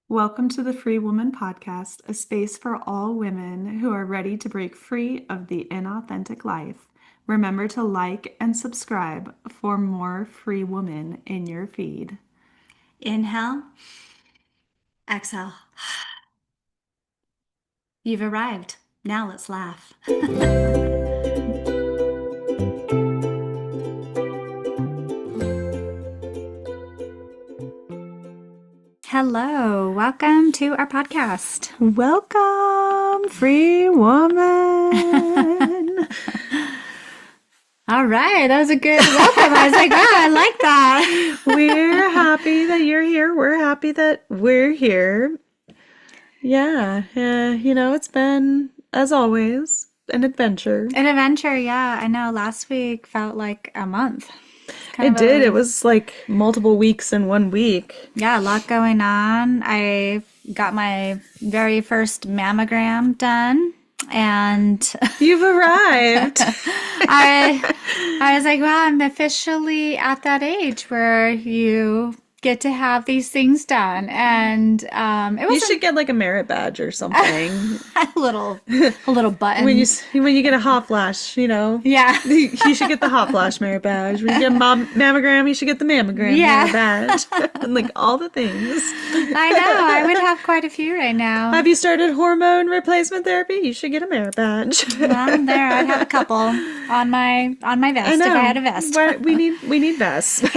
Welcome to the Freewoman podcast, a space for all women who are ready to break free of the inauthentic life. Remember to like and subscribe for more Free Woman in your feed. Inhale, exhale. You've arrived. Now let's laugh. Hello, welcome to our podcast. Welcome, Free Woman. All right, that was a good welcome. I was like, wow, I like that. We're happy that you're here. We're happy that we're here. Yeah, it's been, as always, an adventure. An adventure, yeah. I know last week felt like a month. It did. It was like multiple weeks in 1 week. Yeah, a lot going on. I got my very first mammogram done. And you've arrived. I was like, wow, I'm officially at that age where you get to have these things done. And it was you should get like a merit badge or something. a little button. When you get a hot flash, Yeah. You should get the hot flash merit badge. When you get a mammogram, you should get the mammogram merit badge. And like all the things. I know. I would have quite a few right now. Have you started hormone replacement therapy? You should get a merit badge. Well, there, I'd have a couple on my vest if I had a vest. We need vests.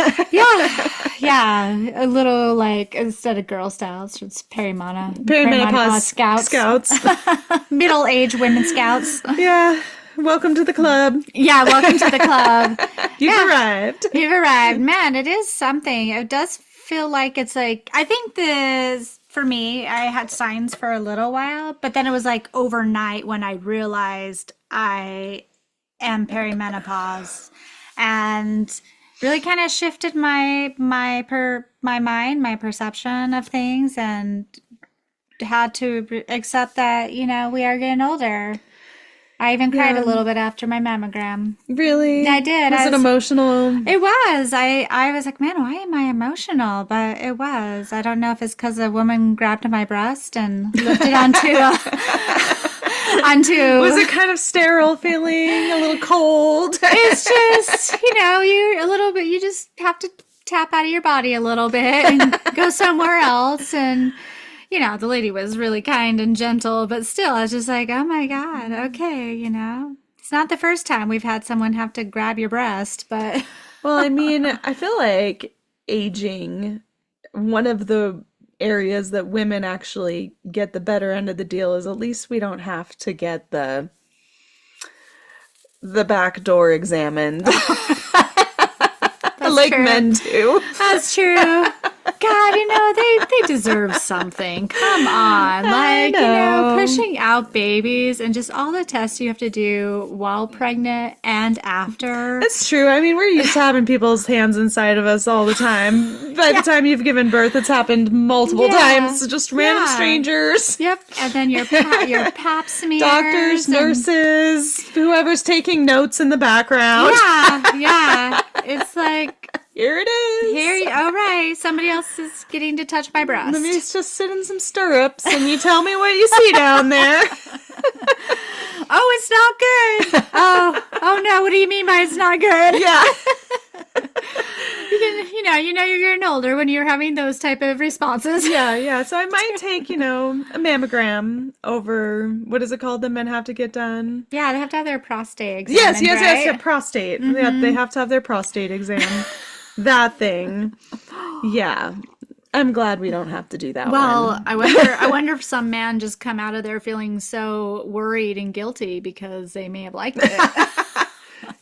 Yeah, a little like instead of Girl Scouts, it's perimenopause Scouts. Middle-aged women Scouts. Yeah. Welcome to the club. Yeah, welcome to the club. You've arrived. You've arrived. Man, it is something. It does feel like it's like, I think for me, I had signs for a little while, but then it was like overnight when I realized I am perimenopause and really kind of shifted my mind, my perception of things, and had to accept that, we are getting older. I even cried a little bit after my mammogram. Really? I did. Was it emotional? It was. I was like, man, why am I emotional? But it was. I don't know if it's because a woman grabbed my breast and lifted onto Was it kind of sterile feeling? A little cold? It's just, you're a little bit, you just have to tap out of your body a little bit and go somewhere else. And, the lady was really kind and gentle, but still, I was just like, oh my God, okay, It's not the first time we've had someone have to grab your breast, but. Well, I mean, I feel like aging, one of the areas that women actually get the better end of the deal is at least we don't have to get the back door examined. Like true. Men do. That's true. God, they deserve something. Come on. Like, pushing out babies and just all the tests you have to do while pregnant and after. It's true. I mean, we're used to having people's hands inside of us all the time. By the time you've given birth, it's happened multiple times. Just random strangers. Yep. And then your pap smears. Doctors, nurses, whoever's taking notes in the background. Yeah. It's like, here it is. All right. Somebody else is getting to touch my breast. Let me just sit in some stirrups and you tell me what you see down there. Oh, it's not good. Oh no. What do you mean by it's not good? Yeah. You're getting older when you're having those type of responses. Yeah. So I might take, a mammogram over, what is it called that men have to get done? Yeah, they have to have their prostate examined, Yes, prostate. Mm-hmm. Yeah, they have to have their prostate exam. That thing. Yeah. I'm glad we don't have to do that. Well, I wonder if some man just come out of there feeling so worried and guilty because they may have liked it.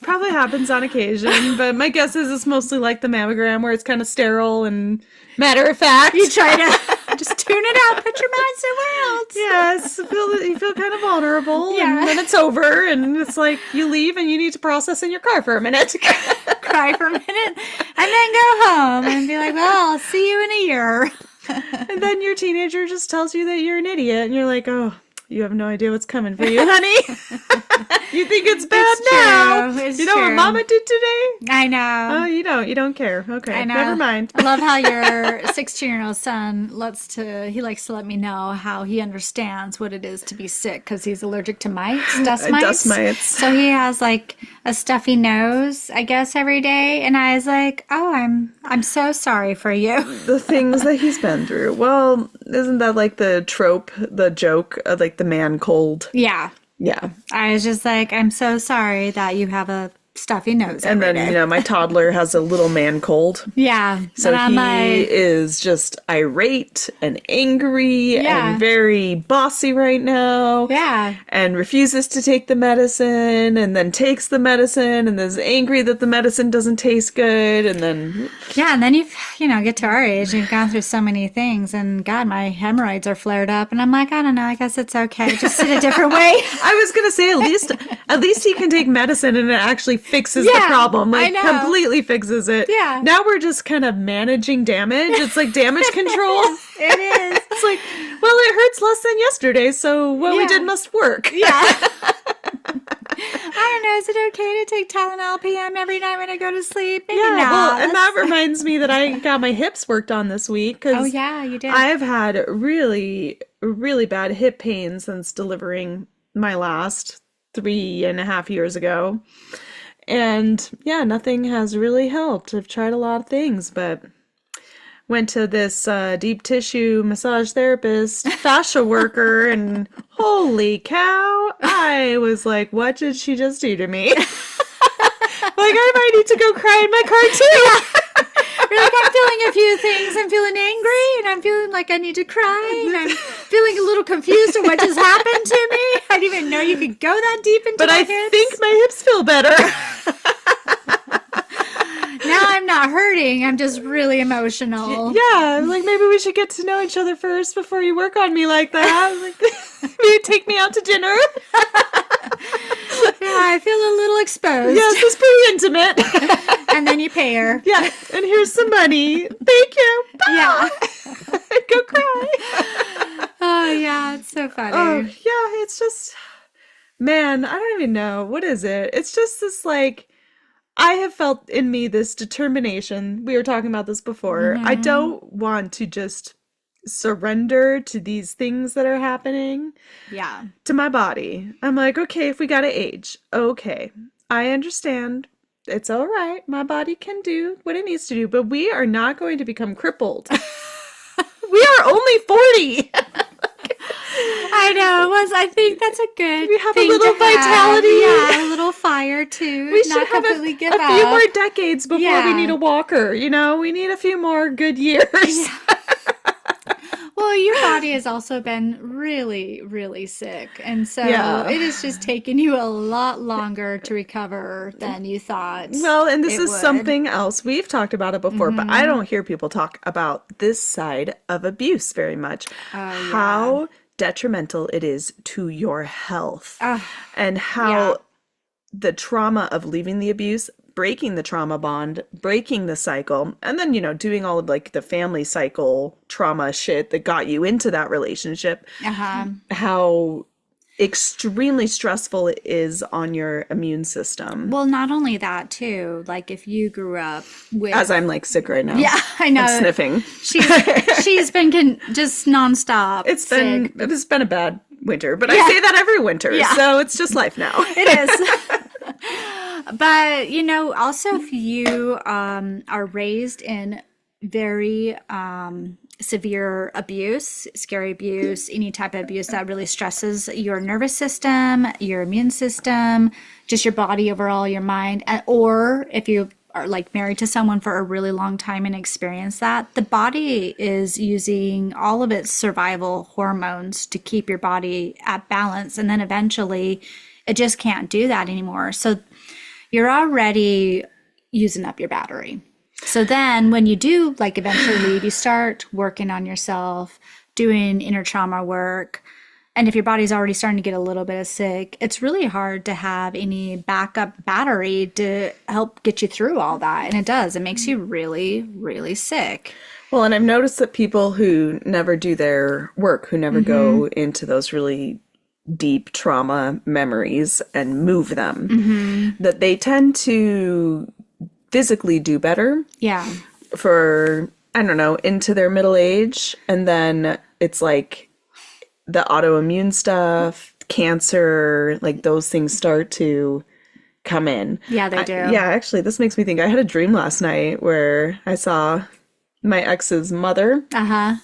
Probably happens on occasion, but my guess is it's mostly like the mammogram where it's kind of sterile and matter of fact. You try to just tune it out, put your mind somewhere else. Yes, you feel kind of vulnerable, and then it's over, and it's like you leave and you need to process in your car for a minute. Cry for a minute, and then go home and be like, well, I'll see you in a year. And then your teenager just tells you that you're an idiot, and you're like, oh, you have no idea what's coming for you, honey. You think it's bad It's now? true. It's You know what true. Mama did today? I know. Oh, you don't. You don't care. Okay, I know. never mind. I love how your 16-year-old son he likes to let me know how he understands what it is to be sick because he's allergic to mites, dust mites. Dust mites. So he has like a stuffy nose, I guess, every day. And I was like, oh, I'm so sorry for you. The things that he's been through. Well, isn't that like the trope, the joke of like the man cold? Yeah. Yeah. I was just like, I'm so sorry that you have a stuffy nose And every then, day. you know, my toddler has a little man cold. Yeah. So and I'm he like, is just irate and angry Yeah. and very bossy right now. yeah. And refuses to take the medicine and then takes the medicine and is angry that the medicine doesn't taste good. And then, Yeah, and then get to our age, you've gone through so many things, and God, my hemorrhoids are flared up, and I'm like, I don't know, I guess it's okay, just sit a different way. I was going to say, at least he can take medicine and it actually fixes the Yeah, problem. I Like, know. completely fixes it. Yeah. Now we're just kind of managing damage. It's like damage control. It is. It's like, well, it hurts less than yesterday, so what we Yeah. did must work. Yeah. I don't know, is it okay to take Tylenol PM every night when I go to sleep? Maybe Yeah, not. well, and that reminds me that I got my hips worked on this week. Oh, yeah, you did. I've had really, really bad hip pain since delivering my last 3.5 years ago. And yeah, nothing has really helped. I've tried a lot of things, but went to this deep tissue massage therapist, fascia worker, and holy cow, I was like, what did she just do to me? Like, I might need to go cry in my car too. You're like, I'm feeling a few things. I'm feeling angry, and I'm feeling like I need to cry, and I'm feeling a little confused at what just happened to me. I didn't even know you could go that deep into But my I hips. think my hips feel better. Now I'm not hurting. I'm just really emotional. Yeah, like maybe we should get to know each other first before you work on me like that. Like, maybe take me out to dinner. Yeah, I feel a little exposed. Yes, it's pretty intimate. And then you pay her. Yeah, and here's some money. Thank you. Bye. Yeah. Go cry. Oh, yeah, it's so funny. Oh, yeah, it's just, man, I don't even know. What is it? It's just this, like, I have felt in me this determination. We were talking about this before. I don't want to just surrender to these things that are happening Yeah. to my body. I'm like, okay, if we gotta age, okay, I understand. It's all right. My body can do what it needs to do, but we are not going to become crippled. We are only 40. I know. I think that's a good We have a thing little to have. vitality. Yeah, a little fire too. We should Not have completely a give few up. more decades before we Yeah. need a walker. You know, we need a few more good years. Well, your body has also been really, really sick. And so Yeah. it has just taken you a lot longer to recover than you thought. Well, and this it is would. something else. We've talked about it before, but I don't hear people talk about this side of abuse very much. How detrimental it is to your health and how yeah. the trauma of leaving the abuse, breaking the trauma bond, breaking the cycle, and then, you know, doing all of like the family cycle trauma shit that got you into that relationship, how extremely stressful it is on your immune system. Well, not only that too, like if you grew up with As I'm like sick right now. Yeah, I know. I'm sniffing. She's been just nonstop. It's sick. been a bad winter, but I say that every winter, so it's just life now. It is. But, you know, also if you are raised in very severe abuse, scary abuse, any type of abuse that really stresses your nervous system, your immune system, just your body overall, your mind, or if you are like married to someone for a really long time and experience that, the body is using all of its survival hormones to keep your body at balance. And then eventually it just can't do that anymore. So you're already using up your battery. So then when you do like eventually leave, you start working on yourself, doing inner trauma work. And if your body's already starting to get a little bit sick, it's really hard to have any backup battery to help get you through all that. And it does. It makes you really, really sick. Well, and I've noticed that people who never do their work, who never go into those really deep trauma memories and move them, that they tend to physically do better Yeah. for, I don't know, into their middle age. And then it's like the autoimmune stuff, cancer, like those things start to come in. Yeah, they do. Yeah, actually, this makes me think I had a dream last night where I saw my ex's mother. Uh-huh.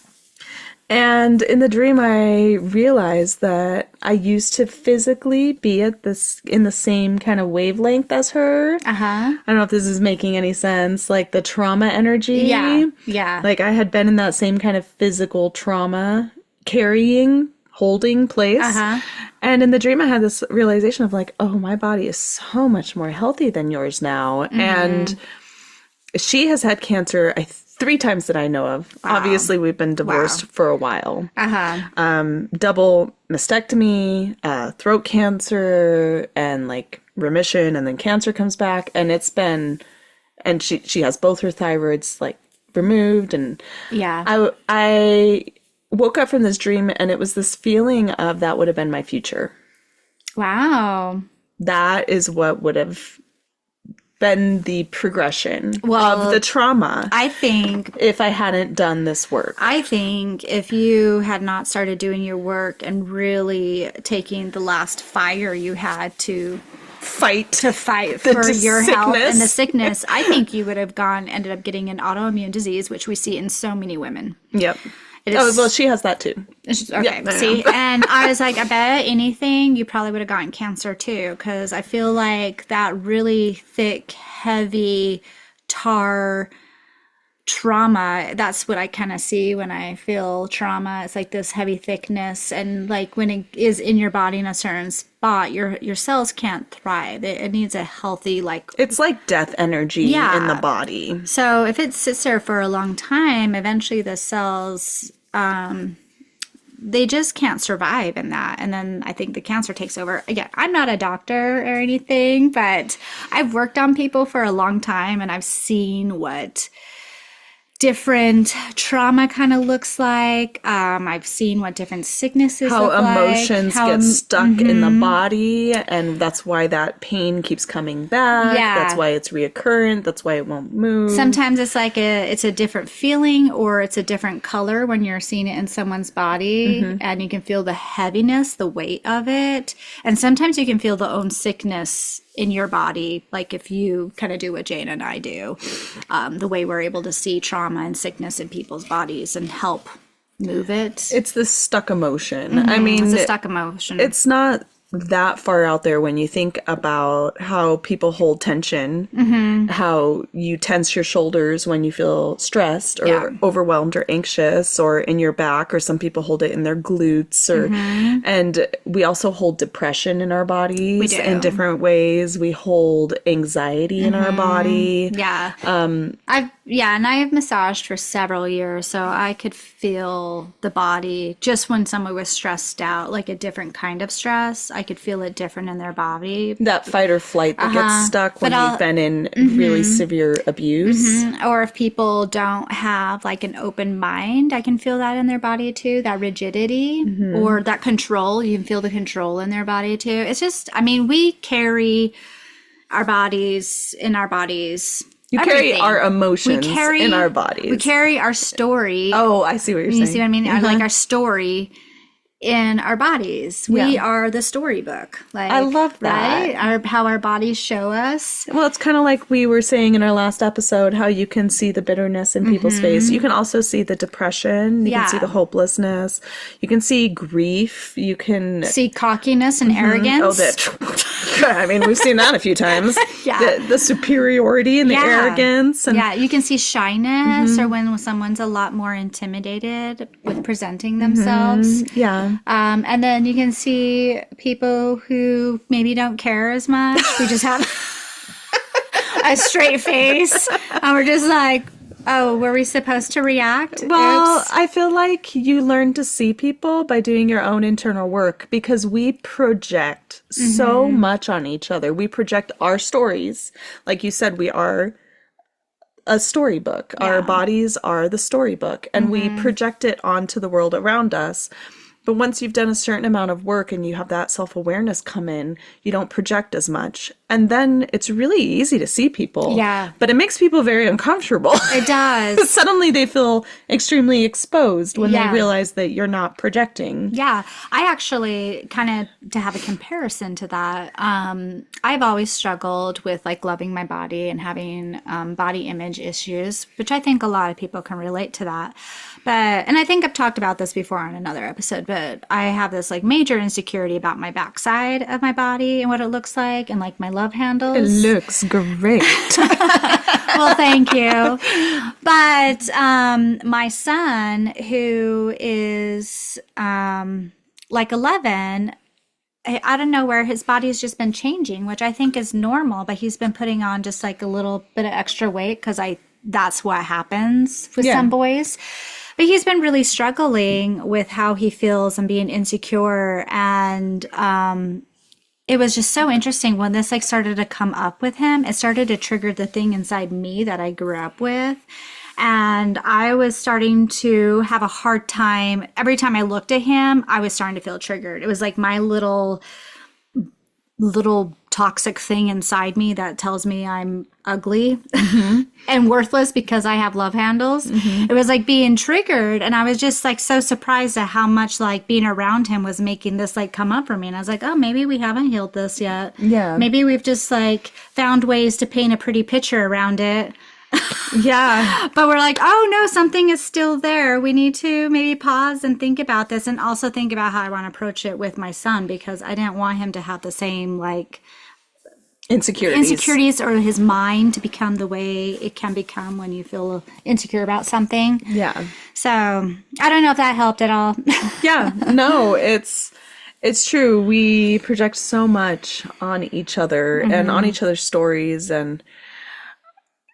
And in the dream, I realized that I used to physically be in the same kind of wavelength as her. Uh-huh. I don't know if this is making any sense, like the trauma energy. Yeah. Yeah. Like I had been in that same kind of physical trauma holding place. Uh-huh. And in the dream, I had this realization of like, oh, my body is so much more healthy than yours now. And she has had cancer, 3 times that I know of. Wow. Obviously, we've been divorced for a while. Uh-huh. Double mastectomy, throat cancer, and like remission, and then cancer comes back. And it's been, and she has both her thyroids like removed. And Yeah. I woke up from this dream, and it was this feeling of that would have been my future. Wow. That is what would have been the progression of the trauma. I think if I hadn't done this work. I think if you had not started doing your work and really taking the last fire you had to fight for your health and the sickness, I think you would have ended up getting an autoimmune disease, which we see in so many women. Yep. Well, she has that too. Okay, yeah, see, and I was like, I bet anything you probably would have gotten cancer too, because I feel like that really thick, heavy tar trauma, that's what I kind of see when I feel trauma. It's like this heavy thickness, and like when it is in your body in a certain spot, your cells can't thrive. It needs a healthy, like, it's like death energy in the body. So if it sits there for a long time, eventually the cells they just can't survive in that, and then I think the cancer takes over. Again, I'm not a doctor or anything, but I've worked on people for a long time, and I've seen what different trauma kind of looks like. I've seen what different sicknesses how look emotions get stuck in the body, and that's why that pain keeps coming back. Yeah. That's why it's reoccurrent. That's why it won't move. Sometimes it's like it's a different feeling, or it's a different color when you're seeing it in someone's body, and you can feel the heaviness, the weight of it. And sometimes you can feel the own sickness in your body, like if you kind of do what Jane and I do, the way we're able to see trauma and sickness in people's bodies and help move it. It's this stuck emotion. I mean, it's a stuck emotion. It's not that far out there when you think about how people hold tension, how you tense your shoulders when you feel stressed or overwhelmed or anxious, or in your back, or some people hold it in their glutes, or and we also hold depression in our bodies in different ways. We hold anxiety in our body. And I have massaged for several years, so I could feel the body just when someone was stressed out, like a different kind of stress. I could feel it different in their body. That fight or flight that gets stuck when you've been in really severe abuse. Or if people don't have like an open mind, I can feel that in their body too, that rigidity or that control. You can feel the control in their body too. It's just, I mean, we carry our bodies in our bodies. You carry our emotions in our bodies. We carry our story. Oh, I see what you're saying. You see what I mean? Like our story in our bodies. We are the storybook. Like, I love that. Right? How our bodies show us. Well, it's kind of like we were saying in our last episode, how you can see the bitterness in people's face. You can also see the depression. You can see the hopelessness. You can see grief. You can see cockiness and arrogance. I mean, we've seen that a few times. The superiority and the arrogance. And you can see shyness, or when someone's a lot more intimidated with presenting themselves. And then you can see people who maybe don't care as much. We just have a straight face, and we're just like, oh, were we supposed to react? Well, Oops. I feel like you learn to see people by doing your own internal work, because we project so much on each other. We project our stories. Like you said, we are a storybook. Our bodies are the storybook, and we project it onto the world around us. But once you've done a certain amount of work and you have that self-awareness come in, you don't project as much. And then it's really easy to see people. Yeah. But it makes people very uncomfortable. It does. Suddenly they feel extremely exposed when Yeah. they realize that you're not projecting. Yeah, I actually kind of, to have a comparison to that, I've always struggled with like loving my body and having body image issues, which I think a lot of people can relate to that. But, and I think I've talked about this before on another episode, but I have this like major insecurity about my backside of my body and what it looks like and like my love handles. It looks great. Well, thank you. But my son, who is like 11, I don't know where his body's just been changing, which I think is normal, but he's been putting on just like a little bit of extra weight because that's what happens with some boys. But he's been really struggling with how he feels and being insecure. And it was just so interesting when this like started to come up with him. It started to trigger the thing inside me that I grew up with. And I was starting to have a hard time. Every time I looked at him, I was starting to feel triggered. It was like my little toxic thing inside me that tells me I'm ugly and worthless because I have love handles. It was like being triggered, and I was just like so surprised at how much like being around him was making this like come up for me. And I was like, oh, maybe we haven't healed this yet. Yeah. Maybe we've just like found ways to paint a pretty picture around it. Yeah. But we're like, oh no, something is still there. We need to maybe pause and think about this, and also think about how I want to approach it with my son, because I didn't want him to have the same like insecurities or his mind to become the way it can become when you feel insecure about something. Yeah. So I don't know if that helped at all. Yeah. No, it's true. We project so much on each other and on each other's stories, and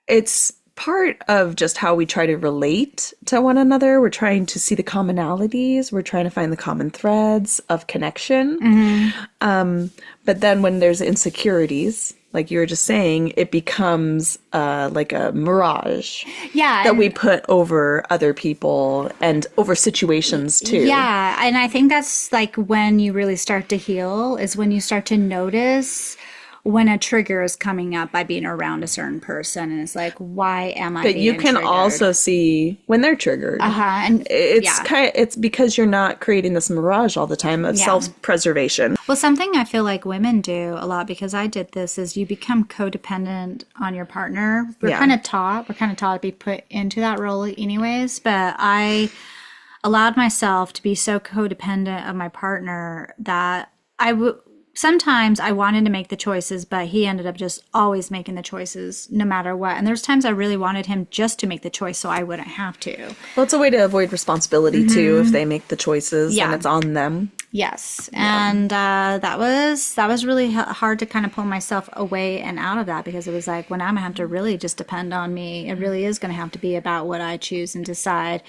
it's part of just how we try to relate to one another. We're trying to see the commonalities. We're trying to find the common threads of connection. But then when there's insecurities, like you were just saying, it becomes like a mirage that we put over other people and over situations too. Yeah. And I think that's like when you really start to heal, is when you start to notice when a trigger is coming up by being around a certain person, and it's like, why am I But being you can triggered? also see when they're triggered. And It's because you're not creating this mirage all the time of self-preservation. well, something I feel like women do a lot, because I did this, is you become codependent on your partner. We're kind of taught to be put into that role anyways, but I allowed myself to be so codependent of my partner that sometimes I wanted to make the choices, but he ended up just always making the choices no matter what. And there's times I really wanted him just to make the choice so I wouldn't have to. Well, it's a way to avoid responsibility too if they make the choices and it's on them. Yes. And that was really hard to kind of pull myself away and out of that, because it was like, when I'm going to have to really just depend on me, it really is going to have to be about what I choose and decide.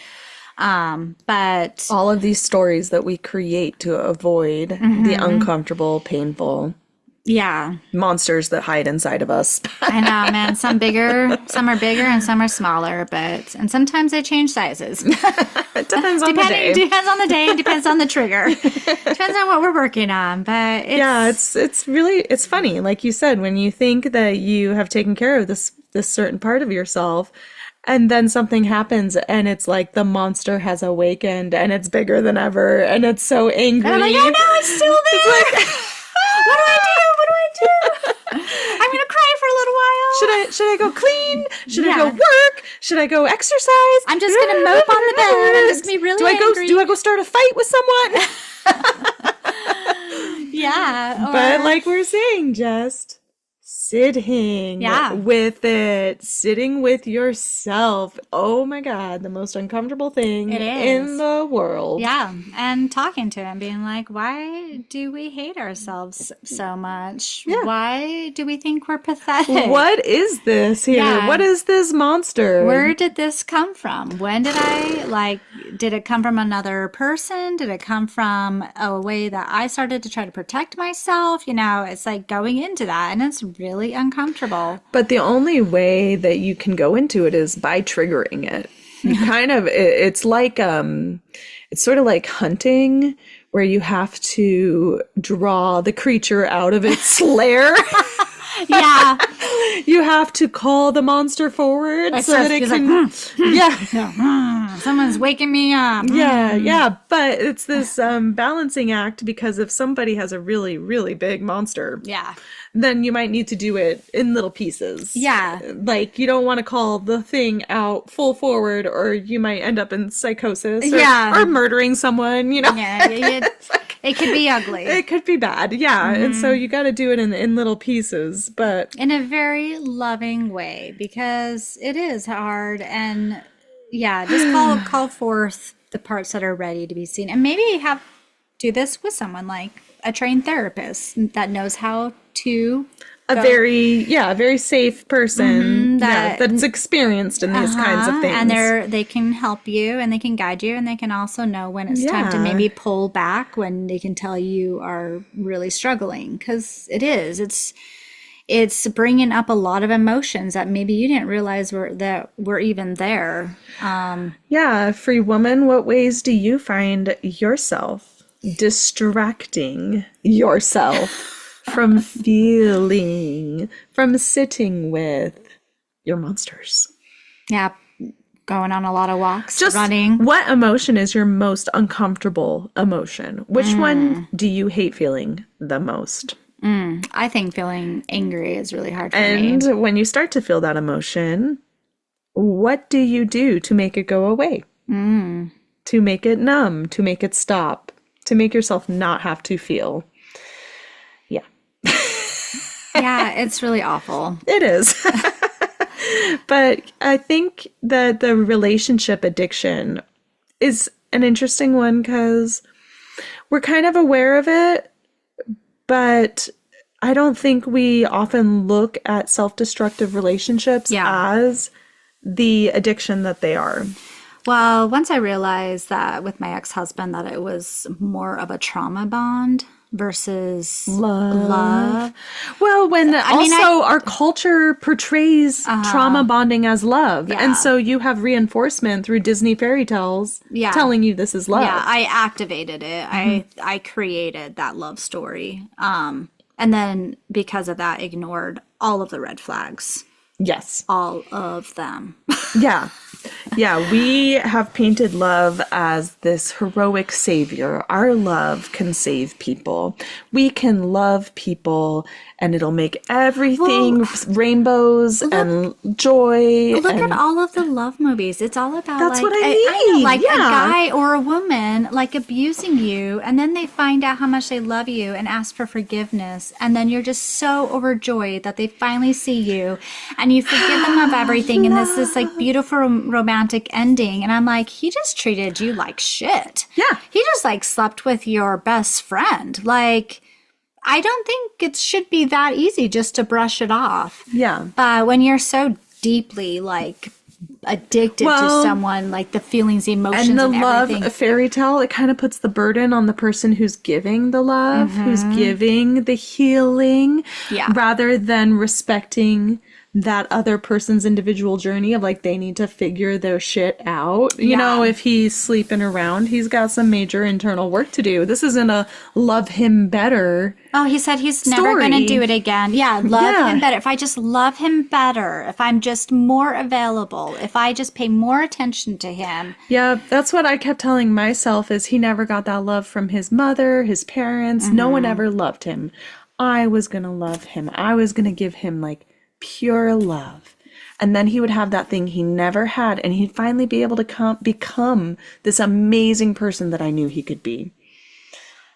But all of these stories that we create to avoid the uncomfortable, painful monsters that hide inside of us. I know, man. Some are bigger and some are smaller, and sometimes they change sizes. It depends on the day. Depends on the day and depends on the trigger. Depends on what we're working on. But it's funny. Like you said, when you think that you have taken care of this certain part of yourself, and then something happens and it's like the monster has awakened and it's bigger than ever and it's so angry. And I'm like, oh no, it's still there. It's like, what do I do? I'm going to cry for a little while. Should I go clean? Should I go work? Should I go exercise? I'm just going to mope on the bed. I'm just going to be really angry. Do I go start a fight with someone? Yeah. But like we're saying, just sitting with it, sitting with yourself. Oh my God, the most uncomfortable thing in the world. Yeah, and talking to him, being like, why do we hate ourselves so much? Yeah. Why do we think we're pathetic? What is this here? Yeah. What is this monster? Where did this come from? When did did it come from another person? Did it come from a way that I started to try to protect myself? You know, it's like going into that, and it's really uncomfortable. But the only way that you can go into it is by triggering it. You kind of, it's like it's sort of like hunting, where you have to draw the creature out of its lair. Yeah. You have to call the monster forward so that it can. Someone's waking me up. Yeah. But it's this balancing act, because if somebody has a really, really big monster, then you might need to do it in little pieces. Yeah. Like, you don't want to call the thing out full forward, or you might end up in psychosis or murdering someone, Yeah. It could be ugly. It could be bad. Yeah. And so you got to do it in little pieces, but in a very loving way, because it is hard. And just call forth the parts that are ready to be seen, and maybe do this with someone like a trained therapist that knows how to a very safe person that's experienced in these kinds of things. And they can help you, and they can guide you, and they can also know when it's time to maybe pull back, when they can tell you are really struggling, because it's bringing up a lot of emotions that maybe you didn't realize were even there. Free woman, what ways do you find yourself distracting yourself from feeling, from sitting with your monsters? Yeah, going on a lot of walks, just running. What emotion is your most uncomfortable emotion? Which one do you hate feeling the most? I think feeling angry is really hard for me. And when you start to feel that emotion, what do you do to make it go away? To make it numb, to make it stop, to make yourself not have to feel? Yeah, it's really awful. It is. But I think that the relationship addiction is an interesting one, because we're kind of aware of it, but I don't think we often look at self-destructive relationships as the addiction that they are. Well, once I realized that with my ex-husband, that it was more of a trauma bond versus love. Well, our culture portrays trauma bonding as love. Yeah. And so you have reinforcement through Disney fairy tales telling you this is love. Yeah, I activated it. I created that love story. And then because of that, ignored all of the red flags. Yes. All of them. Yeah. We have painted love as this heroic savior. Our love can save people. We can love people, and it'll make everything rainbows and joy. Look at all of the love movies. It's all about that's what I mean. A guy or a woman abusing you, and then they find out how much they love you and ask for forgiveness, and then you're just so overjoyed that they finally see you, and you forgive them of everything, and this beautiful romantic ending. And I'm like, he just treated you like shit. Yeah. He just slept with your best friend. I don't think it should be that easy just to brush it off. Yeah. But when you're so deeply addicted to someone, the feelings, the emotions, and everything. Love fairy tale, it kind of puts the burden on the person who's giving the love, who's giving the healing, rather than respecting that other person's individual journey of they need to figure their shit out. You know, if he's sleeping around, he's got some major internal work to do. This isn't a love him better. Oh, he said he's never going to do it again. Yeah, love him better. If I just love him better, if I'm just more available, if I just pay more attention to him. Yeah, that's what I kept telling myself, is he never got that love from his mother, his parents. No one ever loved him. I was going to love him. I was going to give him pure love. And then he would have that thing he never had, and he'd finally be able to become this amazing person that I knew he could be.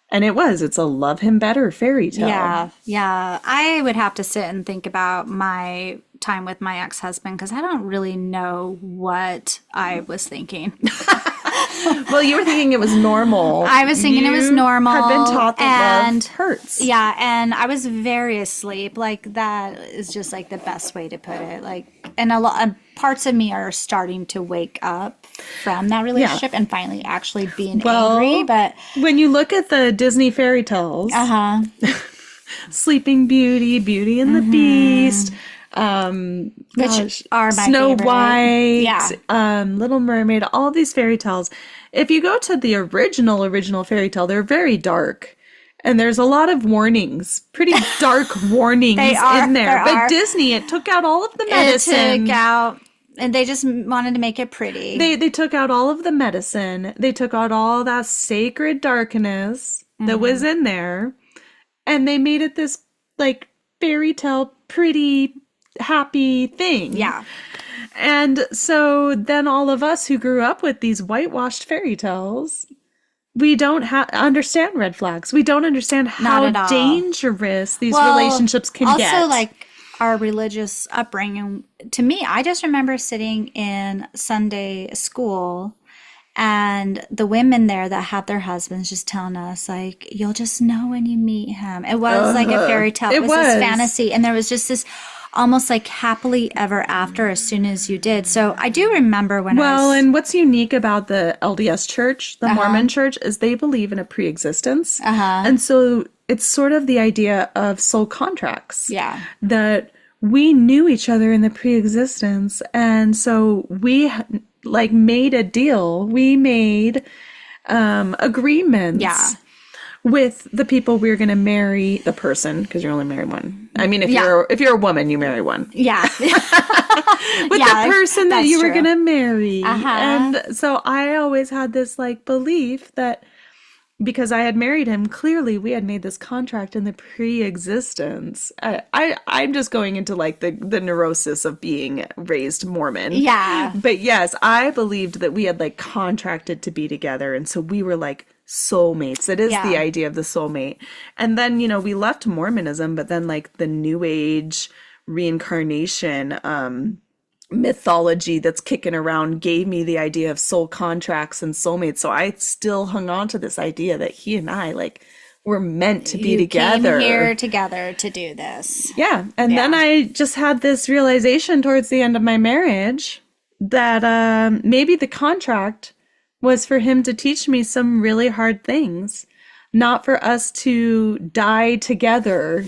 And it's a love him better fairy tale. Yeah. I would have to sit and think about my time with my ex-husband, because I don't really know what I was thinking. Well, you were thinking it was normal. I was thinking it was normal. Had been taught that love hurts. Yeah, and I was very asleep. That is just the best way to put it. And a lot of parts of me are starting to wake up from that relationship and finally actually being angry. But when you look at the Disney fairy tales, Sleeping Beauty, Beauty and the Beast, Which are my Snow favorite. White, Yeah. Little Mermaid, all these fairy tales. If you go to the original fairy tale, they're very dark. And there's a lot of warnings, pretty dark warnings in there. But Disney, it took out all of the medicine. It took out, and they just wanted to make it pretty. They took out all of the medicine. They took out all that sacred darkness that was in there. And they made it this like fairy tale, pretty, happy thing. Yeah. And so then all of us who grew up with these whitewashed fairy tales, we don't understand red flags. We don't understand how dangerous these relationships can get. Also, like our religious upbringing, to me, I just remember sitting in Sunday school and the women there that have their husbands just telling us, like, you'll just know when you meet him. It was like a fairy tale. It was this fantasy. And there was just this almost like happily ever after as soon as you did. So I do remember when and what's unique about the LDS church, the Mormon church, is they believe in a pre-existence. And so it's sort of the idea of soul contracts. Yeah. That we knew each other in the pre-existence. And so we like made a deal. We made agreements. With the people we're going to marry, the person, because you're only married one. I mean, if you're a woman, you marry one. Yeah. With the person that you were going to marry. And so I always had this like belief that because I had married him, clearly we had made this contract in the pre-existence. I'm just going into like the neurosis of being raised Mormon. Yeah. But yes, I believed that we had like contracted to be together. And so we were like soulmates. It is the idea of the soulmate. And then, you know, we left Mormonism, but then like the New Age reincarnation mythology that's kicking around gave me the idea of soul contracts and soulmates. So I still hung on to this idea that he and I like were meant to be together. Came here together to do this. Yeah. And then I just had this realization towards the end of my marriage that maybe the contract was for him to teach me some really hard things, not for us to die together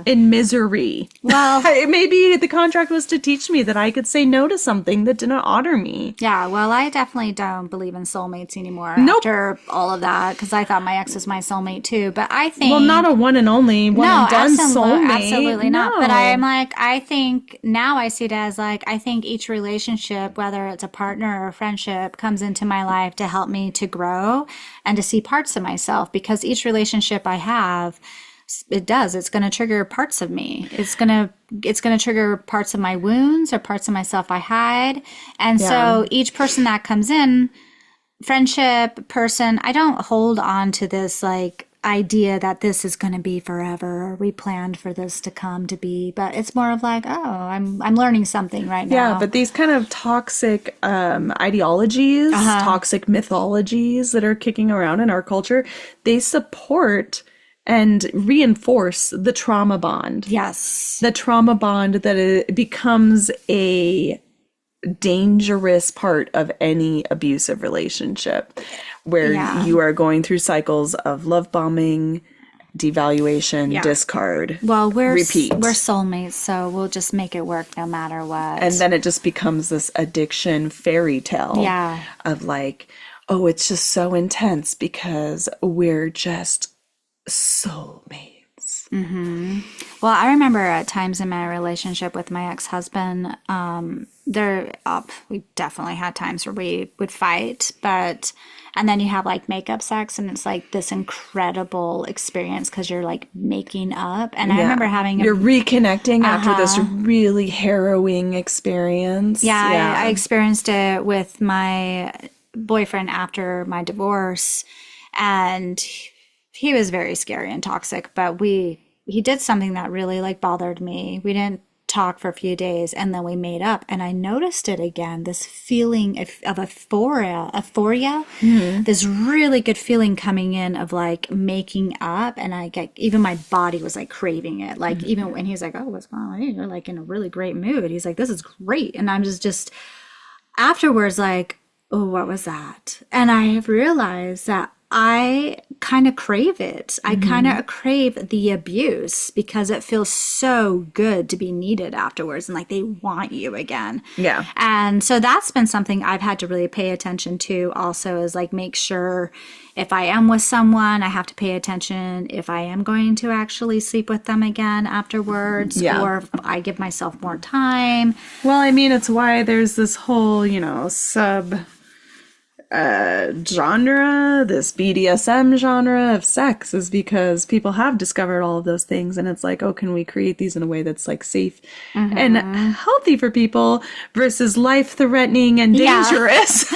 in misery. Well, maybe the contract was to teach me that I could say no to something that didn't honor me. Yeah, well, I definitely don't believe in soulmates anymore after all of that, because I thought my ex was my soulmate too. But I think... Well, not a one and only, one and done soulmate. Absolutely not. But I'm like, I think, now I see it as like, I think each relationship, whether it's a partner or a friendship, comes into my life to help me to grow and to see parts of myself, because each relationship I have, it's going to trigger parts of me. It's going to trigger parts of my wounds or parts of myself I hide. And so each person that comes in, friendship, person, I don't hold on to this like idea that this is going to be forever or we planned for this to come to be, but it's more of like, oh, I'm learning something right now. Yeah, but these kind of toxic ideologies, toxic mythologies that are kicking around in our culture, they support and reinforce the trauma bond. Yes. The trauma bond that it becomes a dangerous part of any abusive relationship, where you are going through cycles of love bombing, devaluation, discard, repeat. We're soulmates, so we'll just make it work no matter what. And then it just becomes this addiction fairy tale of like, oh, it's just so intense because we're just soulmates. Mm-hmm. Well, I remember at times in my relationship with my ex-husband, we definitely had times where we would fight, and then you have like makeup sex, and it's like this incredible experience because you're like making up. And I remember you're reconnecting after this really harrowing experience. I experienced it with my boyfriend after my divorce, and he was very scary and toxic, but he did something that really like bothered me. We didn't talk for a few days, and then we made up, and I noticed it again, this feeling of euphoria, this really good feeling coming in of like making up, and even my body was like craving it, like even when he's like, oh, what's going on? You're like in a really great mood. He's like, this is great. And I'm just afterwards like, oh, what was that? And I have realized that I kind of crave it. I kind of crave the abuse because it feels so good to be needed afterwards and like they want you again. Yeah. And so that's been something I've had to really pay attention to also, is like make sure if I am with someone, I have to pay attention if I am going to actually sleep with them again afterwards, or if I give myself more time. Well, I mean, it's why there's this whole, sub genre, this BDSM genre of sex, is because people have discovered all of those things, and it's like, oh, can we create these in a way that's like safe and healthy for people versus life-threatening and dangerous?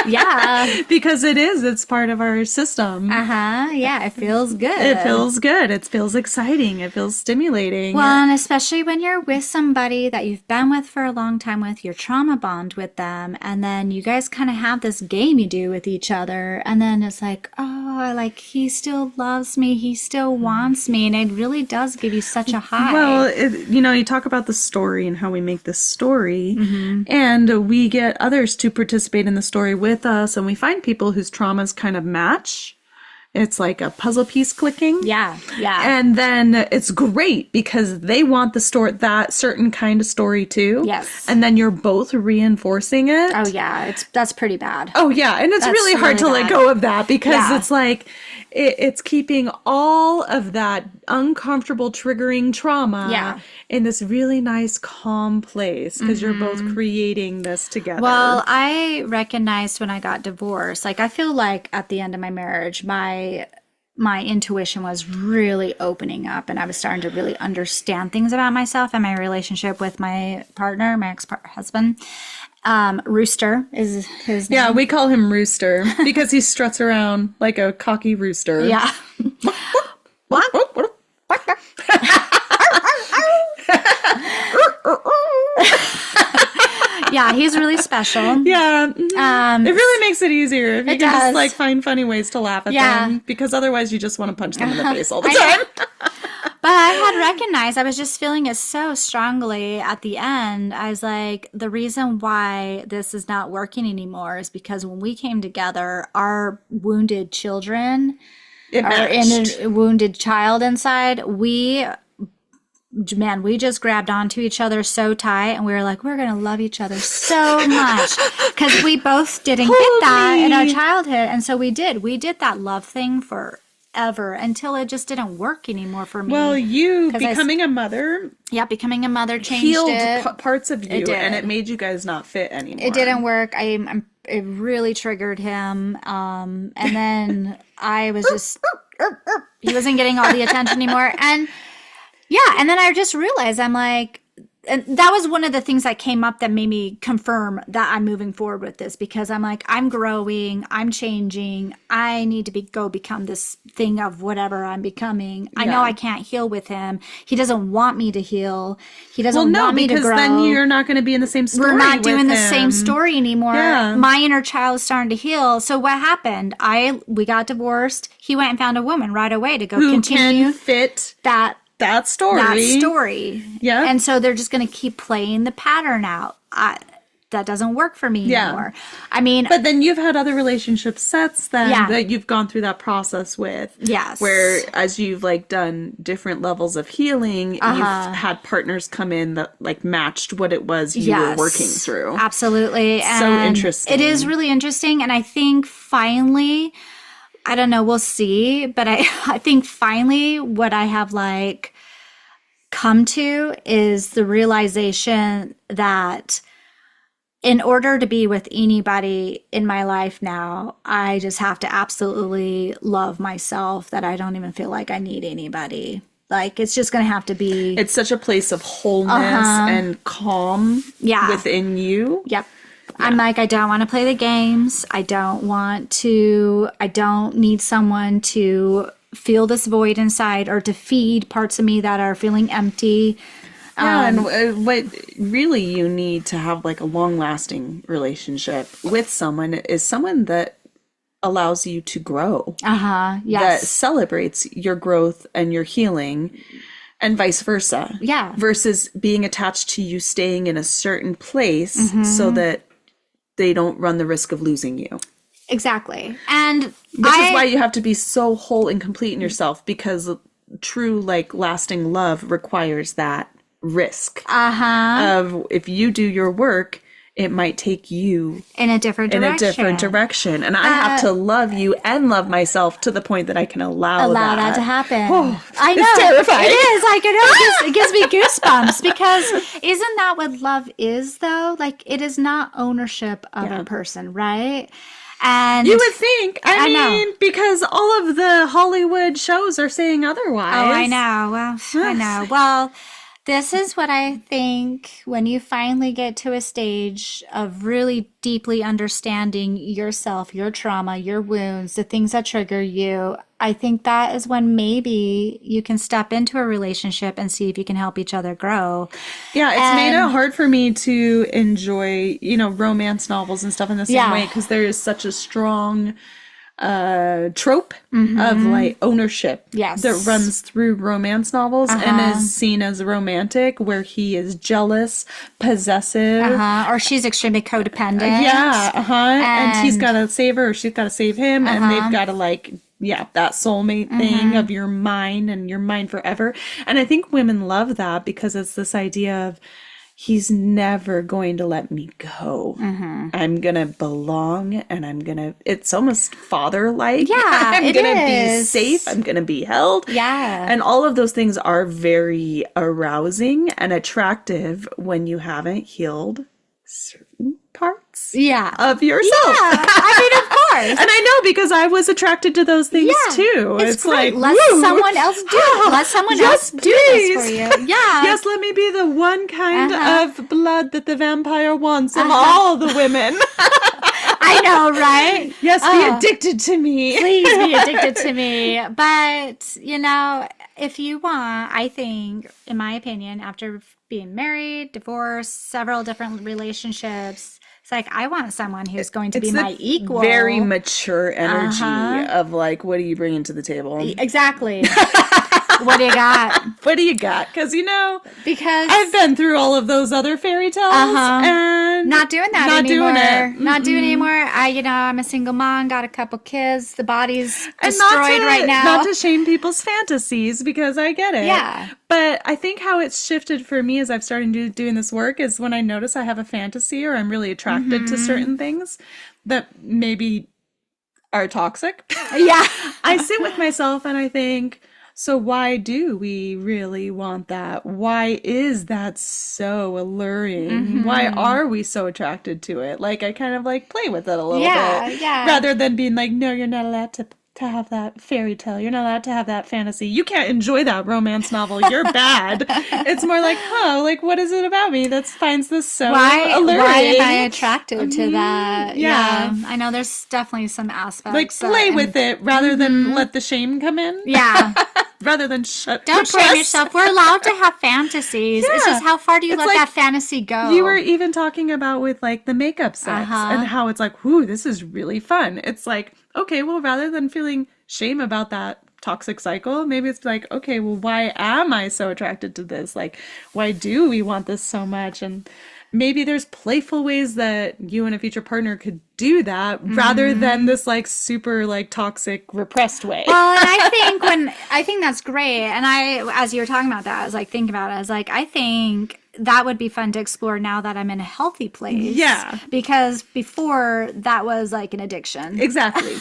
Yeah. Because it's part of our system. Yeah, it feels good. It feels good. It feels exciting. It feels stimulating. Well, and especially when you're with somebody that you've been with for a long time with, your trauma bond with them, and then you guys kind of have this game you do with each other, and then it's like, oh, like he still loves me, he still wants me, and it really does give you such a high. Well, you talk about the story and how we make this story, and we get others to participate in the story with us, and we find people whose traumas kind of match. It's like a puzzle piece clicking. Yeah. And then it's great because they want the story, that certain kind of story too. Yes. And then you're both reinforcing it. Oh yeah, that's pretty bad. Oh yeah, and it's really hard to let go of that because it's like it's keeping all of that uncomfortable triggering trauma in this really nice calm place because you're both creating this together. Well, I recognized when I got divorced, like I feel like at the end of my marriage, my intuition was really opening up, and I was starting to really understand things about myself and my relationship with my partner, my ex-husband. Rooster is his name. Yeah, we call him Rooster because he struts around like a cocky rooster. Yeah. Yeah, he's really special. Yeah. It really makes it easier if you can just like find funny ways to laugh at them, because otherwise you just want to punch them in the face all the time. But I had recognized, I was just feeling it so strongly at the end. I was like, the reason why this is not working anymore is because when we came together, our wounded children, our inner wounded child inside, we just grabbed onto each other so tight, and we were like, we're going to love each other so much because we both didn't get that in our childhood. And so we did that love thing forever until it just didn't work anymore for me. Well, you becoming a mother. Yeah, becoming a mother changed healed parts of you, and it made you guys not fit anymore. It didn't work. It really triggered him. And then I was just, he wasn't getting all the attention anymore. And yeah, and then I just realized, I'm like, and that was one of the things that came up that made me confirm that I'm moving forward with this, because I'm like, I'm growing, I'm changing, I need to go become this thing of whatever I'm becoming. I know I can't heal with him. He doesn't want me to heal. He doesn't want me to grow. Because then you're not going to be in the same story. We're not doing the same story anymore. Yeah. My inner child is starting to heal. So what happened? We got divorced. He went and found a woman right away to go continue can fit that story. Yeah. And so they're just going to keep playing the pattern out. That doesn't work for me anymore. I mean, but then you've had other relationships since then that you've gone through that process with. Yes. Where as you've like done different levels of healing, you've had partners come in that like matched what it was you were working through. Absolutely. So interesting. It is really interesting. And I think finally, I don't know, we'll see, but I think finally what I have like come to is the realization that in order to be with anybody in my life now, I just have to absolutely love myself, that I don't even feel like I need anybody. Like, it's just going to have to be. It's such a place of wholeness and calm within you. Yep. I'm like, I don't want to play the games. I don't need someone to feel this void inside or to feed parts of me that are feeling empty. Yeah, and what really you need to have like a long-lasting relationship with someone is someone that allows you to grow. Yes. That celebrates your growth and your healing, and vice versa. Yeah. Versus being attached to you staying in a certain place so that they don't run the risk of losing you. Exactly. And Which is why you have to be so whole and complete in yourself, because true, like, lasting love requires that risk of, if you do your work, it might take you in a different direction. And I have to love you and love myself to the point that I can allow that to happen. Oh, I know. It's terrifying. It is. Like, it gives me goosebumps, because isn't that what love is, though? Like, it is not ownership of a person, right? And you would think. I mean, know. because all of the Hollywood shows are saying otherwise. Oh, I know. Well, I know. Well, this is what I think when you finally get to a stage of really deeply understanding yourself, your trauma, your wounds, the things that trigger you. I think that is when maybe you can step into a relationship and see if you can help each other grow. Yeah, it's made it hard for me to enjoy, romance novels and stuff in the same way, because there is such a strong trope of like ownership that runs through romance novels and is seen as romantic, where he is jealous, possessive, or she's extremely codependent. And he's got to save her, or she's got to save him, and they've got to that soulmate thing of you're mine and you're mine forever. And I think women love that, because it's this idea of, he's never going to let me go. I'm going to belong, and it's almost father-like. Yeah, I'm going to be safe. I'm going to be held. Yeah. And all of those things are very arousing and attractive when you haven't healed certain parts of yourself. Yeah, I mean, of course. And I know, because I was attracted to those things too. It's great. Let someone else do it. Let someone else do this for you. Yeah. Yes, let me be the one kind of blood that the vampire wants of all the women. I know, right? Yes, be addicted to me. Please be addicted to me. But, if you want, I think, in my opinion, after being married, divorced, several different relationships, it's like, I want someone who's going to be my equal. Very mature energy of like, what are you bringing to the table? Exactly. What do you got? What do you got? Because, because I've been through all of those other fairy tales and not doing that not anymore. Doing it. Not doing it anymore. I'm a single mom, got a couple kids. The body's destroyed right now. Not to shame people's fantasies, because I get it. Yeah. But I think how it's shifted for me as I've started doing this work is when I notice I have a fantasy, or I'm really attracted to certain things that maybe are toxic. Yeah. I sit with myself and I think, so why do we really want that? Why is that so alluring? Why are we so attracted to it? Like, I kind of play with it a little bit. Yeah. Rather than being like, no, you're not allowed to have that fairy tale. You're not allowed to have that fantasy. You can't enjoy that romance novel. You're bad. It's more like, what is it about me that finds this so alluring? Why am I attracted to that? Yeah. I know there's definitely some aspects. Play with it rather than let the shame come in. Yeah. Rather than Don't shame yourself. We're allowed to have fantasies. It's just, how far do you let that fantasy go? You were even talking about with the makeup sex and how it's like, whoo, this is really fun. It's like, okay, well, rather than feeling shame about that toxic cycle, maybe it's like, okay, well, why am I so attracted to this? Like, why do we want this so much? And maybe there's playful ways that you and a future partner could do that rather than this super toxic repressed way. Well, and I think that's great. And as you were talking about that, I was thinking about it. I was like, I think that would be fun to explore now that I'm in a healthy place. Yeah. Because before that was an addiction. Exactly.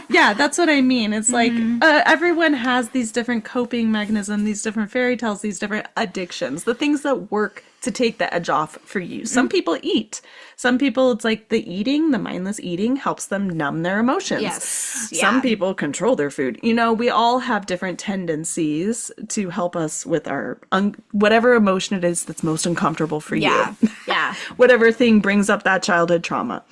Yeah, that's what I mean. It's like everyone has these different coping mechanisms, these different fairy tales, these different addictions, the things that work to take the edge off for you. Some people eat. Some people, it's like the mindless eating helps them numb their emotions. Yes. Yeah. Some people control their food. We all have different tendencies to help us with our whatever emotion it is that's most uncomfortable for you. Yeah. Whatever thing brings up that childhood trauma.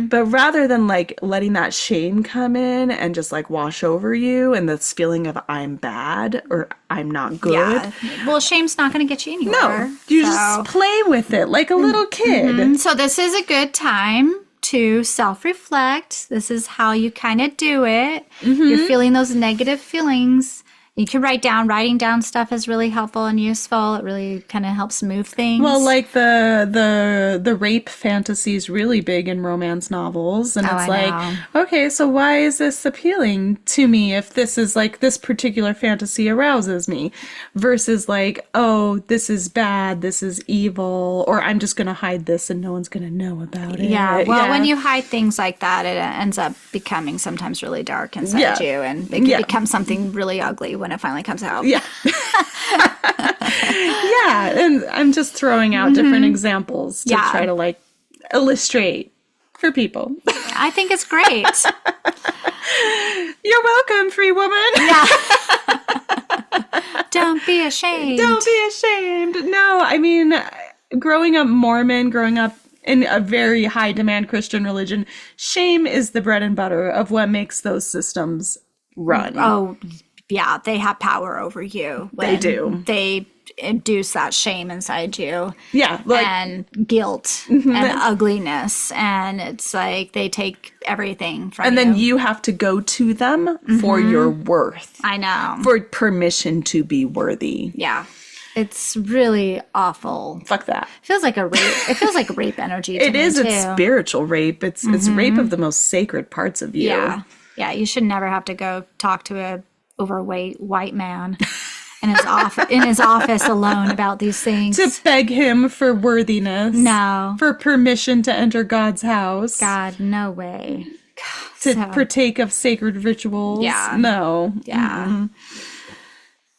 But rather than letting that shame come in and just wash over you and this feeling of I'm bad or I'm not good. Yeah. Well, shame's not going to get you anywhere. No. You just play with it like a little kid. So this is a good time to self-reflect. This is how you kind of do it. You're feeling those negative feelings. You can writing down stuff is really helpful and useful. It really kind of helps move things. Well, like the rape fantasy is really big in romance novels, and Oh, it's I like, know. okay, so why is this appealing to me if this is like this particular fantasy arouses me, versus like, oh, this is bad, this is evil, or I'm just gonna hide this and no one's gonna know about it. Yeah, well, when you hide things like that, it ends up becoming sometimes really dark inside Yeah. you, and it can become something really ugly when it finally comes out. Yeah. Yeah, and I'm just throwing out different examples to Yeah. try to like illustrate for people. I think it's great. You're welcome, free woman. Yeah. Don't be ashamed. Don't be ashamed. No, I mean, growing up Mormon, growing up in a very high demand Christian religion, shame is the bread and butter of what makes those systems run. Oh, yeah, they have power over you. They do. They induce that shame inside you. Yeah, like And guilt and ugliness. And it's like they take everything from you. and then you have to go to them for your worth, I know. for permission to be worthy. Yeah. It's really awful. Fuck that. It feels like a rape. It feels like rape energy to It me, is. too. It's spiritual rape. It's rape of the most sacred parts of you. Yeah. Yeah, you should never have to go talk to a overweight white man in his office alone about these things. To beg him for worthiness. No. For permission to enter God's house. God, no way. To partake of sacred rituals. Yeah. No. Yeah.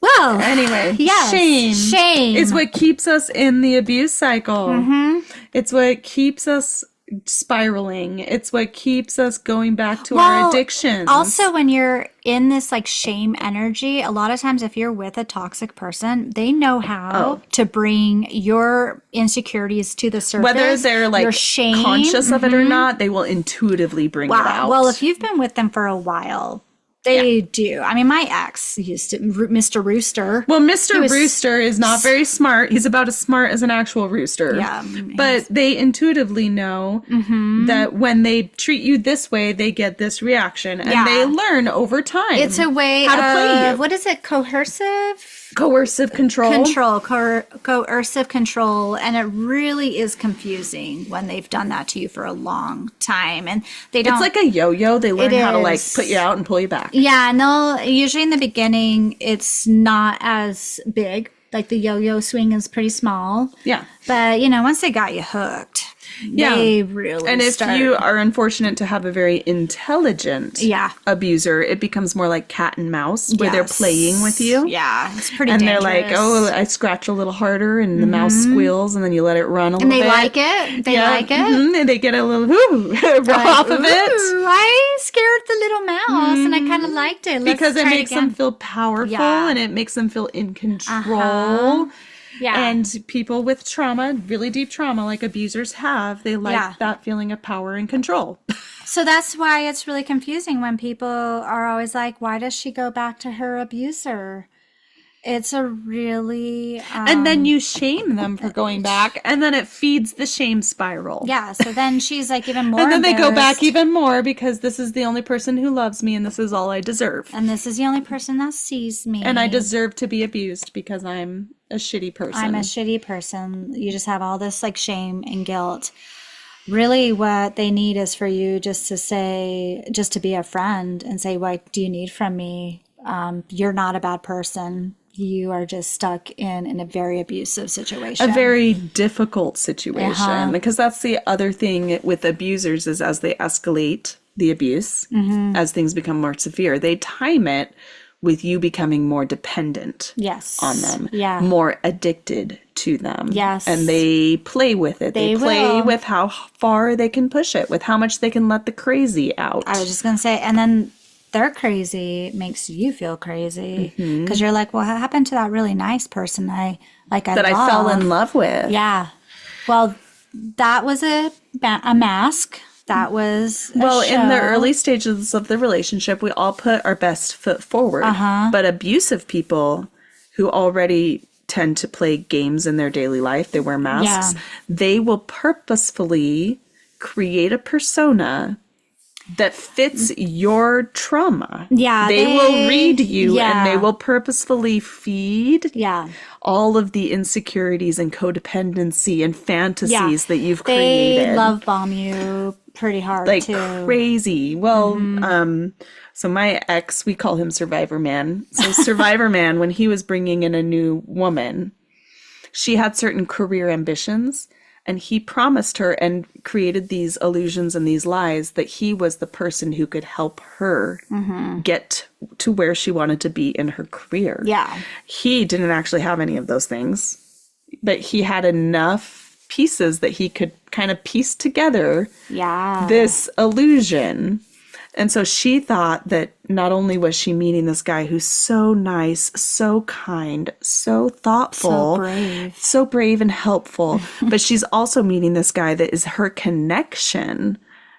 Well, Anyway, yes, shame is what keeps us in the abuse cycle. It's what keeps us spiraling. It's what keeps us going back to our addictions. Also, when you're in this like shame energy, a lot of times if you're with a toxic person, they know how to bring your insecurities to the surface. whether they're like your shame, conscious of it or not, they will intuitively bring it out. Well, if you've been with them for a while, they do. I mean, my ex used to, Mr. Rooster. Well, Mr. Rooster is not very smart. He's about as smart as an actual rooster. Yeah. But they intuitively know that when they treat you this way, they get this reaction. And Yeah. they learn over time. It's a way how to play you. what is it? Coercive control. Coercive control, and it really is confusing when they've done that to you for a long time, and they don't. It's like a yo-yo. They learn It how to like is. put you out and pull you back. Yeah, and they'll usually in the beginning it's not as big. Like the yo-yo swing is pretty small. Yeah. But once they got you hooked, they really And if start. you are unfortunate to have a very intelligent Yeah. abuser, it becomes more like cat and mouse, where they're Yes. playing with you. Yeah, it's pretty And dangerous. they're like, oh, I scratch a little harder, and the mouse squeals, and then you let it run a and little they bit. like it. They like it. And they get a little off of it. Ooh, I scared the little mouse, and I kind of liked it. Let's Because it try makes them again. feel powerful, Yeah. and it makes them feel in control. Yeah. And people with trauma, really deep trauma, like abusers have, they like Yeah. that feeling of power and control. So that's why it's really confusing when people are always like, why does she go back to her abuser? It's a really... And then you shame them for going back, and then it feeds the shame spiral. yeah, so then she's like even more And then they go back embarrassed. even more because this is the only person who loves me, and this is all I deserve. And this is the only person that sees me. And I deserve to be abused because I'm a shitty person. I'm a shitty person. You just have all this like shame and guilt. Really what they need is for you just to be a friend and say, what do you need from me? You're not a bad person. You are just stuck in a very abusive situation. A very difficult situation, because that's the other thing with abusers is as they escalate the abuse, as things become more severe, they time it with you becoming more dependent Yes. on them, Yeah. more addicted to them. Yes. And they play with it. They play will. with how far they can push it, with how much they can let the crazy out. I was just going to say, and then they're crazy makes you feel crazy because you're like, well, what happened to that really nice person I fell in love with. Yeah. Well, that was a mask. That was a Well, in the show. early stages of the relationship, we all put our best foot forward. But abusive people who already tend to play games in their daily life, they wear masks, Yeah. they will purposefully create a persona that fits your trauma. Yeah, They will read you yeah. and they will purposefully feed Yeah. all of the insecurities and codependency and fantasies that you've They created. love bomb you pretty hard Like too. crazy. Well, so my ex, we call him Survivor Man. So Survivor Man, when he was bringing in a new woman, she had certain career ambitions. And he promised her and created these illusions and these lies that he was the person who could help her get to where she wanted to be in her career. Yeah. He didn't actually have any of those things, but he had enough pieces that he could kind of piece together this illusion. And so she thought that not only was she meeting this guy who's so nice, so kind, so thoughtful, so brave and helpful, but she's also meeting this guy that is her connection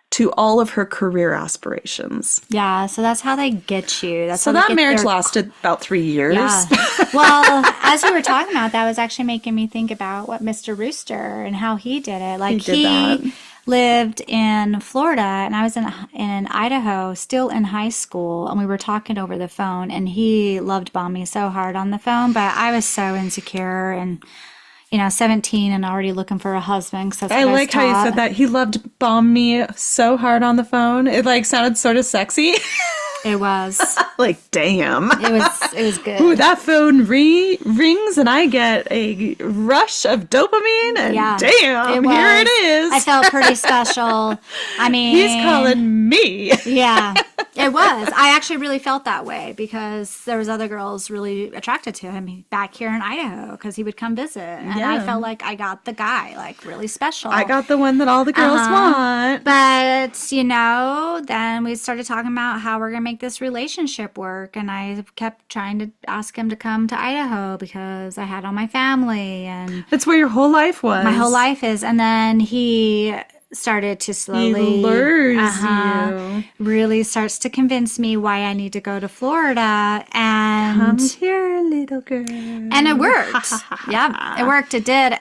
to all of her career aspirations. Yeah, so that's how they get you. That's so that marriage lasted about 3 years. Yeah. Well, as we were talking about, that was actually making me think about what Mr. Rooster and how he did it. Like he lived in Florida and I was in Idaho, still in high school, and we were talking over the phone, and he loved bomb me so hard on the phone, but I was so insecure and 17 and already looking for a husband. That's I like how you said that. He loved bomb me so hard on the phone. It like sounded sort of sexy. It was. Like, damn. It was good. Ooh, that phone rings and I get a rush of dopamine and damn, here it is. I felt pretty special. I mean, he's calling me. Yeah, it was. I actually really felt that way because there was other girls really attracted to him back here in Idaho because he would come visit. And I felt like I got the guy, like really special. I got the one that all the girls want. But, then we started talking about how we're going to make this relationship work. And I kept trying to ask him to come to Idaho because I had all my family. And that's where your whole life was. My whole life is. And then he started to slowly really starts to convince me why I need to go to Florida. And come here, little girl. And it worked. Yeah, it worked. It did.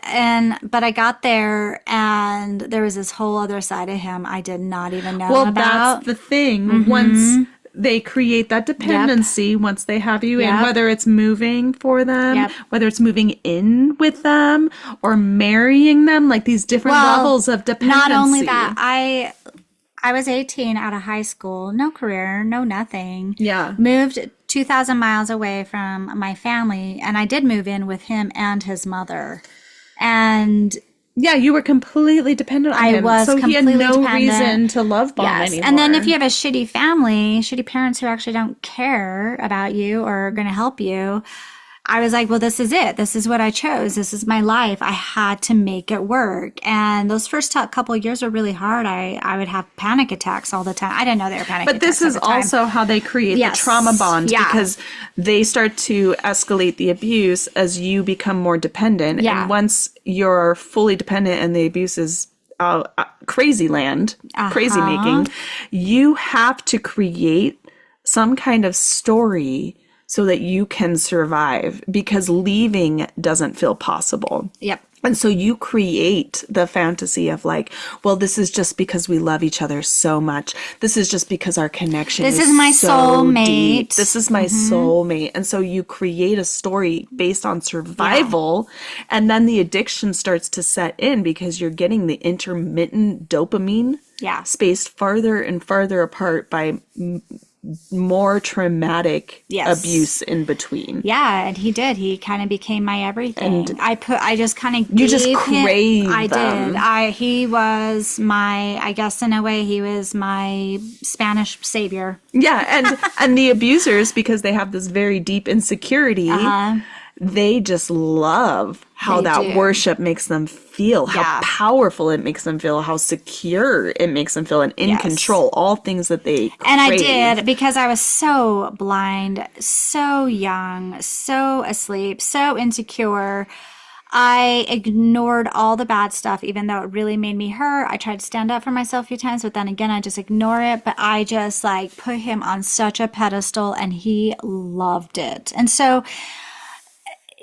But I got there and there was this whole other side of him I did not even know about. Well, that's the thing. Once they create that dependency, once they have you in, whether it's moving for them, whether it's moving in with them or marrying them, like these different levels of dependency. Not only that, I was 18 out of high school, no career, no nothing. Yeah. Moved 2,000 miles away from my family, and I did move in with him and his mother. And yeah, you were completely dependent on him. So he had no reason to love bomb anymore. And then if you have a shitty family, shitty parents who actually don't care about you or are going to help you, I was like, well, this is it. This is what I chose. This is my life. I had to make it work. And those first couple of years were really hard. I would have panic attacks all the time. I didn't know they were panic attacks. But this is also how they create the trauma bond because they start to escalate the abuse as you become more dependent. Yeah. And once you're fully dependent and the abuse is crazy land, crazy making, you have to create some kind of story so that you can survive because leaving doesn't feel possible. Yep. And so you create the fantasy of like, well, this is just because we love each other so much. This is just because our connection is my so soulmate. Deep. This is my soulmate. And so you create a story based on survival. And then the addiction starts to set in because you're getting the intermittent dopamine spaced farther and farther apart by more traumatic abuse in between. Yeah, and he did. He kind of became my everything. And I just kind of you just craved I them. did. He was my, I guess in a way, he was my Spanish savior. Yeah, and the abusers, because they have this very deep insecurity, they just love how worship makes them feel, how powerful it makes them feel, how secure it makes them feel, and in control, all things that they crave. And I did, because I was so blind, so young, so asleep, so insecure. I ignored all the bad stuff, even though it really made me hurt. I tried to stand up for myself a few times, but then again, I just ignore it. But I just put him on such a pedestal, and he loved it. And so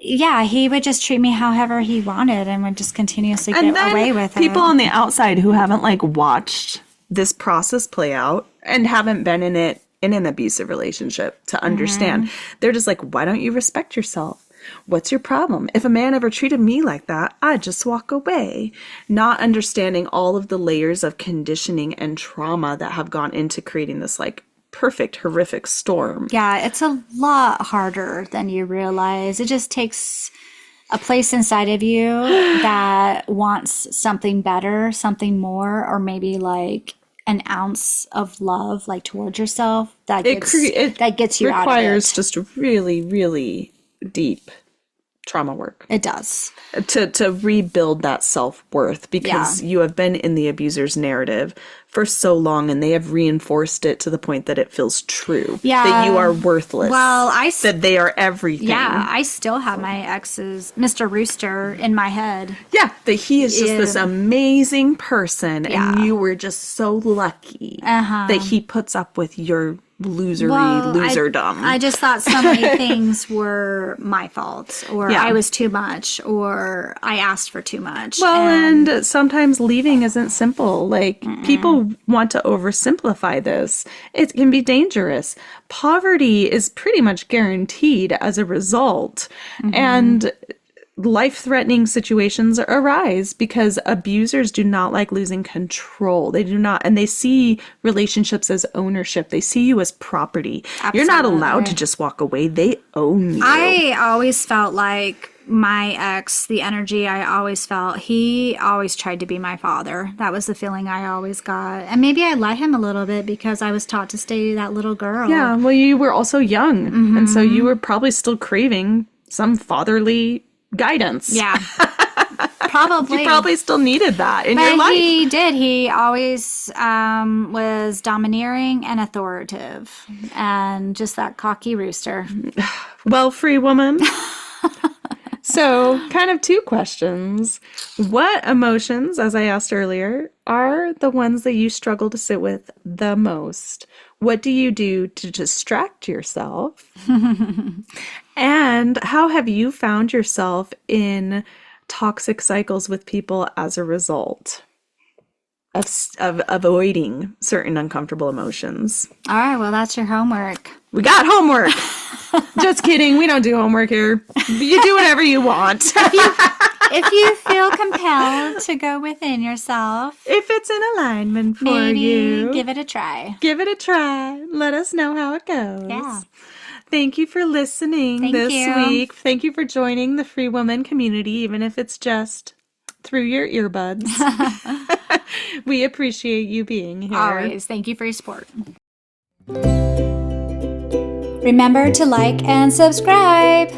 yeah, he would just treat me however he wanted and would just continuously get away with it. People on the outside who haven't watched this process play out and haven't been in it in an abusive relationship to understand. They're just like, why don't you respect yourself? What's your problem? If a man ever treated me like that, I'd just walk away. Not understanding all of the layers of conditioning and trauma that have gone into creating this like perfect, horrific storm. Yeah, it's a lot harder than you realize. It just takes a place inside of you that wants something better, something more, or maybe like an ounce of love, like towards yourself that gets you out of it. Requires just really, really deep trauma work. It does. To rebuild that self-worth, because you have been in the abuser's narrative for so long and they have reinforced it to the point that it feels true. Yeah. That you are worthless. Well, that they are everything. Yeah, I still have my ex's Mr. Rooster in my head. Yeah, that he is just this amazing person and you were just so lucky that he puts up with your loserdom. I just thought so many things were my fault, or I was too much, or I asked for too much. Well, and sometimes leaving isn't simple. Like, people want to oversimplify this. It can be dangerous. Poverty is pretty much guaranteed as a result. And life-threatening situations arise because abusers do not like losing control. They do not, and they see relationships as ownership. They see you as property. Absolutely. You're not allowed to just walk away. They own you. I always felt like my ex, the energy I always felt, he always tried to be my father. That was the feeling I always got. And maybe I let him a little bit because I was taught to stay that little girl. Yeah, well, you were also young. And so you were probably still craving some fatherly guidance. Yeah. Probably. You probably still needed that in your life. He did. He always was domineering and authoritative and just that cocky rooster. Well, free woman. So, kind of two questions. What emotions, as I asked earlier, are the ones that you struggle to sit with the most? What do you do to distract yourself? And how have you found yourself in toxic cycles with people as a result of avoiding certain uncomfortable emotions? All right, well, that's your homework. We got homework. Just kidding. We don't do homework here. You do whatever you want. If you feel compelled to go within yourself, if it's in alignment for maybe you, give it a try. Give it a try. Let us know how it goes. Yeah. Thank you for listening this week. Thank you for joining the Free Woman community, even if it's just through your earbuds. We appreciate you being here. Always. Thank you for your support. Remember to like and subscribe.